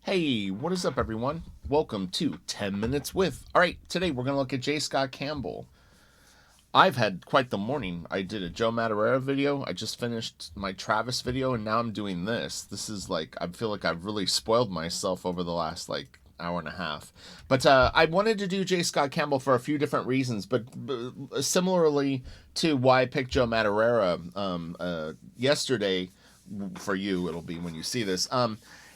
Hey, what is up, everyone? Welcome to 10 Minutes With. All right, today we're going to look at J. Scott Campbell. I've had quite the morning. I did a Joe Madureira video. I just finished my Travis video, and now I'm doing this. This is like, I feel like I've really spoiled myself over the last, hour and a half. But I wanted to do J. Scott Campbell for a few different reasons, but similarly to why I picked Joe Madureira yesterday, for you, it'll be when you see this.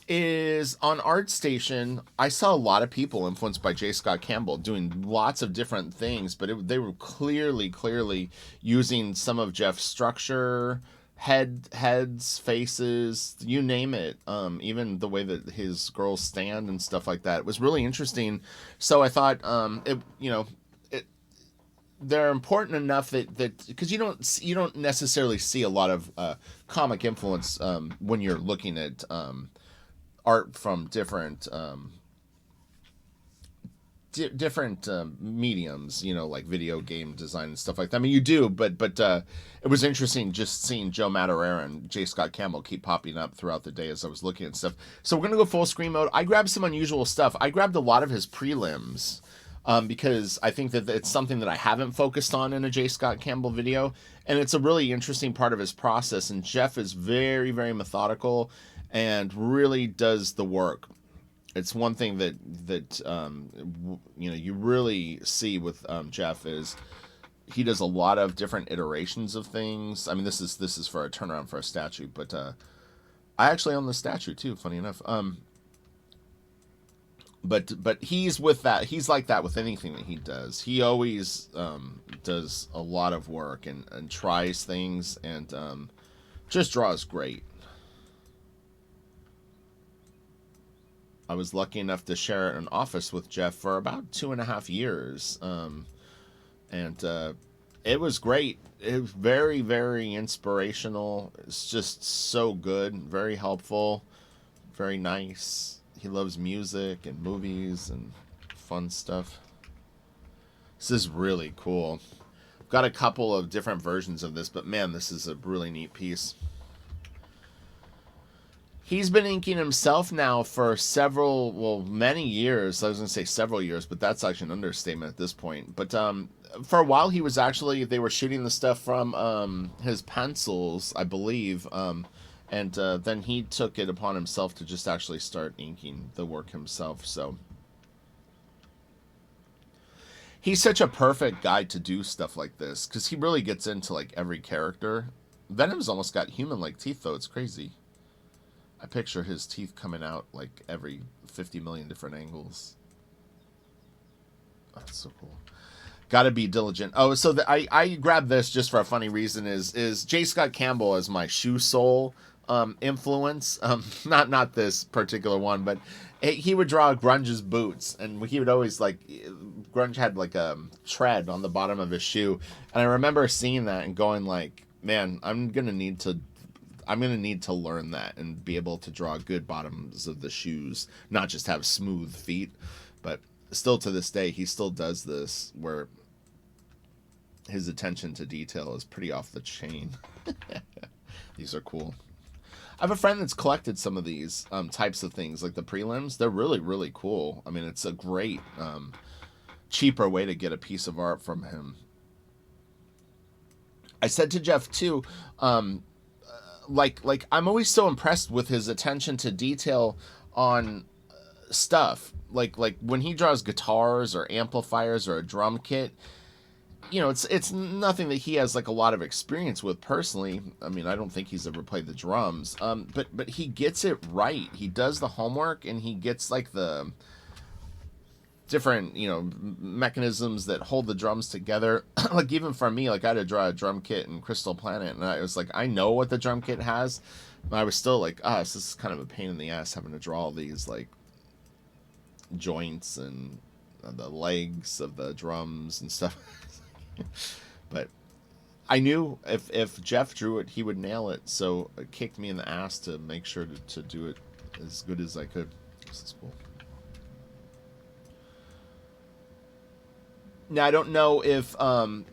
Is on ArtStation, I saw a lot of people influenced by J. Scott Campbell doing lots of different things, but they were clearly using some of Jeff's structure, heads, faces, you name it. Even the way that his girls stand and stuff like that. It was really interesting. So I thought, they're important enough that because you don't necessarily see a lot of comic influence when you're looking at art from different mediums, like video game design and stuff like that. I mean, you do, but it was interesting just seeing Joe Madureira and J. Scott Campbell keep popping up throughout the day as I was looking at stuff. So we're gonna go full screen mode. I grabbed some unusual stuff. I grabbed a lot of his prelims. Because I think that it's something that I haven't focused on in a J. Scott Campbell video, and it's a really interesting part of his process. And Jeff is very, very methodical and really does the work. It's one thing that you really see with Jeff is he does a lot of different iterations of things. I mean, this is for a turnaround for a statue, but I actually own the statue too. Funny enough. But he's with that. He's like that with anything that he does. He always does a lot of work and tries things and just draws great. I was lucky enough to share an office with Jeff for about 2.5 years, and it was great. It was very, very inspirational. It's just so good, very helpful, very nice. He loves music and movies and fun stuff. This is really cool. I've got a couple of different versions of this, but man, this is a really neat piece. He's been inking himself now for many years. I was going to say several years, but that's actually an understatement at this point. But for a while, they were shooting the stuff from his pencils, I believe. And then he took it upon himself to just actually start inking the work himself. So he's such a perfect guy to do stuff like this because he really gets into like every character. Venom's almost got human-like teeth, though. It's crazy. I picture his teeth coming out like every 50 million different angles. That's so cool. Got to be diligent. Oh, so I grabbed this just for a funny reason. Is J. Scott Campbell as my shoe sole influence? Not this particular one, but he would draw Grunge's boots, and he would always Grunge had like a tread on the bottom of his shoe, and I remember seeing that and going like, man, I'm gonna need to learn that and be able to draw good bottoms of the shoes, not just have smooth feet. But still to this day, he still does this where his attention to detail is pretty off the chain. These are cool. I have a friend that's collected some of these types of things, like the prelims. They're really, really cool. I mean, it's a great, cheaper way to get a piece of art from him. I said to Jeff, too, I'm always so impressed with his attention to detail on stuff. Like when he draws guitars or amplifiers or a drum kit, it's nothing that he has like a lot of experience with personally. I mean, I don't think he's ever played the drums. But he gets it right. He does the homework and he gets like the different, mechanisms that hold the drums together. Like even for me, like I had to draw a drum kit in Crystal Planet, and I was like, I know what the drum kit has, but I was still like, this is kind of a pain in the ass having to draw all these like joints and the legs of the drums and stuff. But I knew if Jeff drew it, he would nail it, so it kicked me in the ass to make sure to do it as good as I could. This is cool. Now, I don't know if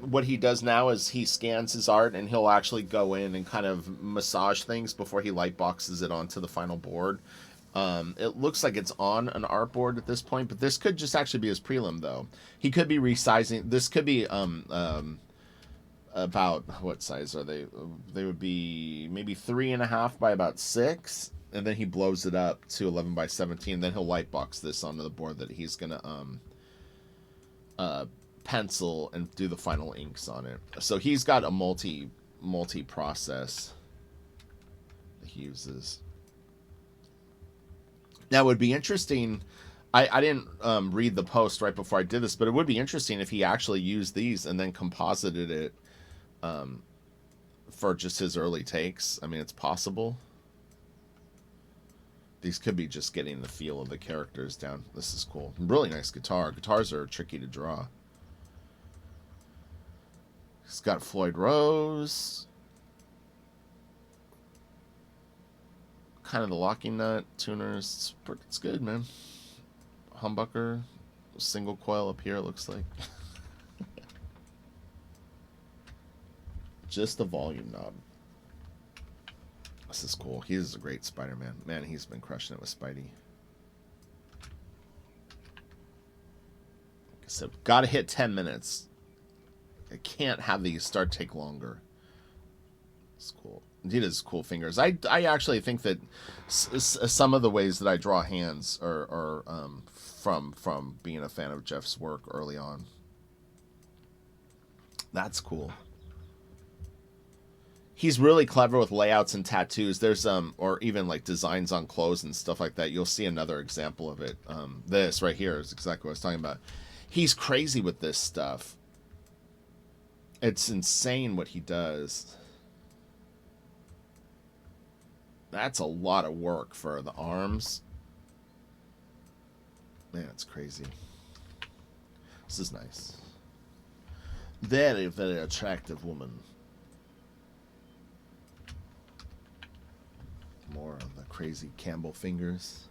what he does now is he scans his art and he'll actually go in and kind of massage things before he light boxes it onto the final board. It looks like it's on an artboard at this point, but this could just actually be his prelim, though. He could be resizing. This could be about, what size are they? They would be maybe 3.5 by about 6, and then he blows it up to 11 by 17. Then he'll lightbox this onto the board that he's gonna pencil and do the final inks on it. So he's got a multi process that he uses. Now, it would be interesting. I didn't read the post right before I did this, but it would be interesting if he actually used these and then composited it for just his early takes. I mean, it's possible. These could be just getting the feel of the characters down. This is cool. Really nice guitar. Guitars are tricky to draw. He's got Floyd Rose. Kind of the locking nut, tuners. It's good, man. Humbucker. Single coil up here, it looks like. Just the volume knob. This is cool. He is a great Spider-Man. Man, he's been crushing it with Spidey. Like I said, gotta hit 10 minutes. I can't have these start take longer. It's cool. He does cool fingers. I actually think that some of the ways that I draw hands are from being a fan of Jeff's work early on. That's cool. He's really clever with layouts and tattoos. There's or even like designs on clothes and stuff like that. You'll see another example of it. This right here is exactly what I was talking about. He's crazy with this stuff. It's insane what he does. That's a lot of work for the arms. Man, it's crazy. This is nice. Very, very attractive woman. More of the crazy Campbell fingers.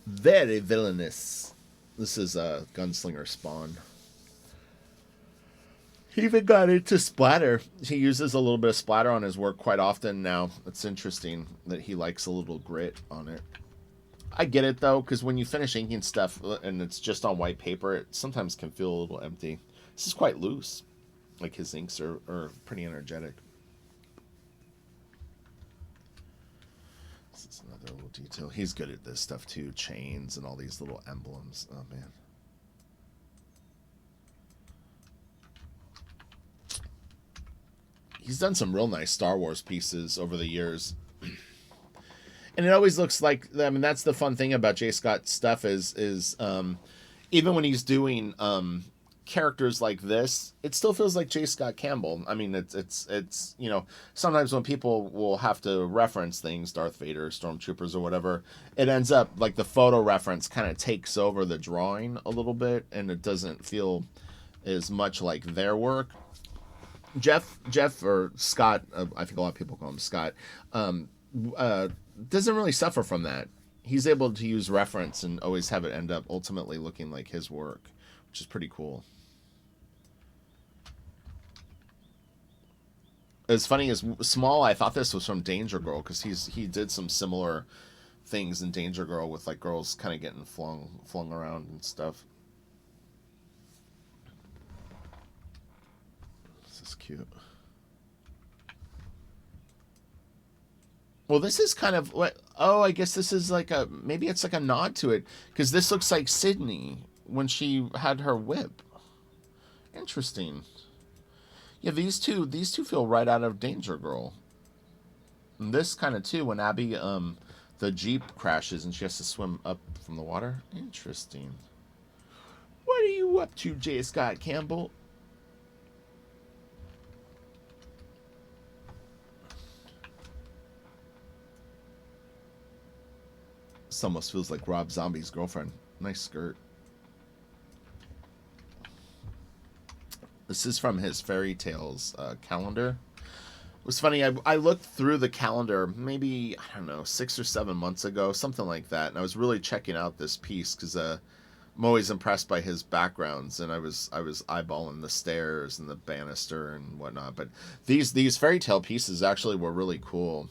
Very villainous. This is a Gunslinger Spawn. He even got into splatter. He uses a little bit of splatter on his work quite often now. It's interesting that he likes a little grit on it. I get it, though, because when you finish inking stuff and it's just on white paper, it sometimes can feel a little empty. This is quite loose. Like, his inks are pretty energetic. This is another little detail. He's good at this stuff, too. Chains and all these little emblems. Oh, man. He's done some real nice Star Wars pieces over the years. And it always looks like, I mean, that's the fun thing about J. Scott stuff is even when he's doing characters like this, it still feels like J. Scott Campbell. I mean, it's you know, sometimes when people will have to reference things, Darth Vader, Stormtroopers, or whatever, it ends up like the photo reference kind of takes over the drawing a little bit, and it doesn't feel as much like their work. Jeff or Scott, I think a lot of people call him Scott, doesn't really suffer from that. He's able to use reference and always have it end up ultimately looking like his work, which is pretty cool. As funny as Small, I thought this was from Danger Girl because he did some similar things in Danger Girl with like girls kind of getting flung around and stuff. Cute. Well, this is kind of what. Oh, I guess this is like maybe it's like a nod to it because this looks like Sydney when she had her whip. Interesting. Yeah, these two feel right out of Danger Girl. And this kind of too when Abby the Jeep crashes and she has to swim up from the water. Interesting. What are you up to, J. Scott Campbell? This almost feels like Rob Zombie's girlfriend. Nice skirt. This is from his Fairy Tales calendar. It was funny. I looked through the calendar maybe, I don't know, 6 or 7 months ago, something like that. And I was really checking out this piece because I'm always impressed by his backgrounds. And I was eyeballing the stairs and the banister and whatnot. But these Fairy Tale pieces actually were really cool.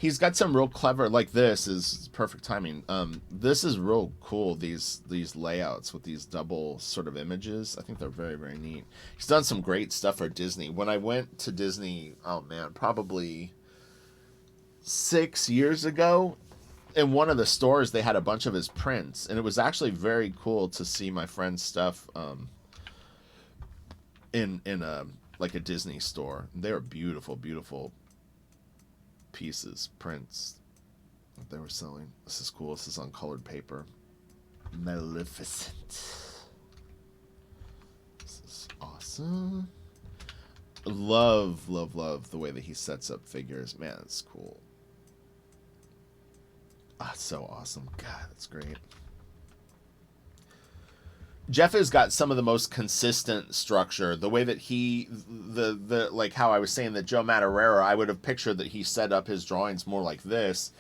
He's got some real clever, like this is perfect timing. This is real cool. These layouts with these double sort of images. I think they're very, very neat. He's done some great stuff for Disney. When I went to Disney, oh man, probably 6 years ago, in one of the stores they had a bunch of his prints, and it was actually very cool to see my friend's stuff in a like a Disney store. They were beautiful, beautiful pieces, prints that they were selling. This is cool. This is on colored paper. Maleficent. This is awesome. Love, love, love the way that he sets up figures. Man, that's cool. Ah, so awesome. God, that's great. Jeff has got some of the most consistent structure. The way that he, the like how I was saying that Joe Madureira, I would have pictured that he set up his drawings more like this.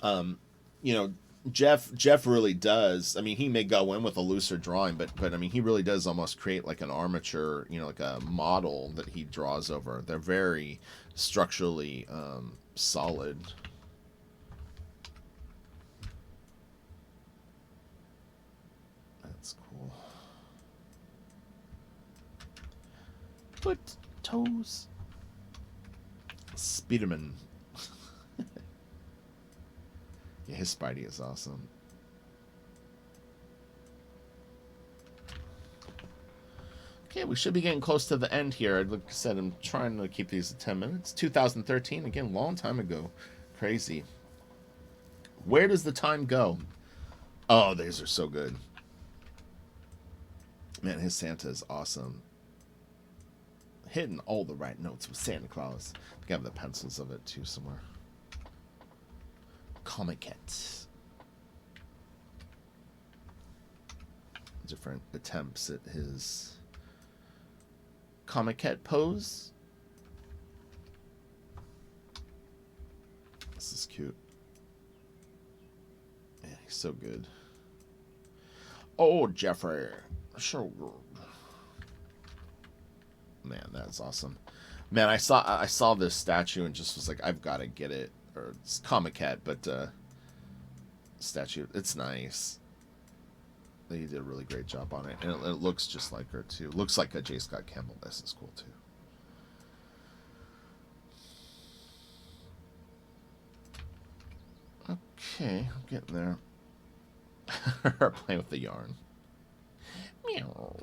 You know, Jeff really does. I mean, he may go in with a looser drawing, but I mean, he really does almost create like an armature, you know, like a model that he draws over. They're very structurally solid. That's cool. Foot, toes. Spiderman. Yeah, his Spidey is awesome. Okay, we should be getting close to the end here. Like I said, I'm trying to keep these at 10 minutes. 2013, again, long time ago. Crazy. Where does the time go? Oh, these are so good. Man, his Santa is awesome. Hitting all the right notes with Santa Claus. I have the pencils of it too somewhere. Comiquette. Different attempts at his Comiquette pose. This is cute. Yeah, he's so good. Oh, Jeffrey. So good. Man, that's awesome. Man, I saw this statue and just was like, I've got to get it. Or it's Comiquette, but statue. It's nice. They did a really great job on it, and it looks just like her too. Looks like a J. Scott Campbell. This is cool too. Okay, I'm getting there. Playing with the yarn. Meow.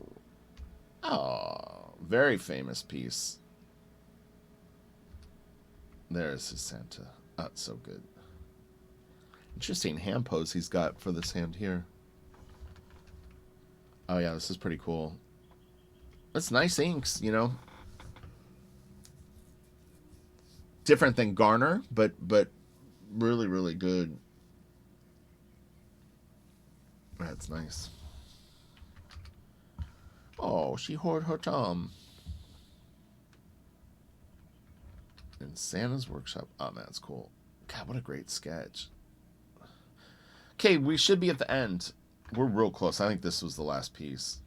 Oh, very famous piece. There's his Santa. Oh, it's so good. Interesting hand pose he's got for this hand here. Oh yeah, this is pretty cool. That's nice inks, you know. Different than Garner, but really, really good. That's nice. Oh, she hoard her thumb. In Santa's workshop. Oh man, that's cool. God, what a great sketch. Okay, we should be at the end. We're real close. I think this was the last piece.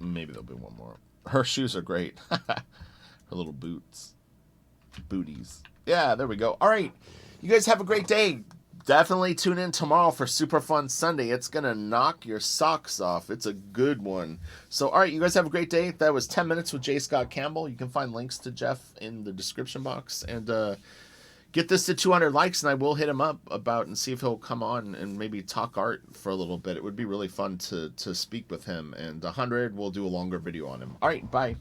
Maybe there'll be one more. Her shoes are great. Her little boots. Booties. Yeah, there we go. All right. You guys have a great day. Definitely tune in tomorrow for Super Fun Sunday. It's going to knock your socks off. It's a good one. So, all right, you guys have a great day. That was 10 Minutes with J. Scott Campbell. You can find links to Jeff in the description box. And get this to 200 likes, and I will hit him up about and see if he'll come on and maybe talk art for a little bit. It would be really fun to speak with him. And 100, we'll do a longer video on him. All right, bye.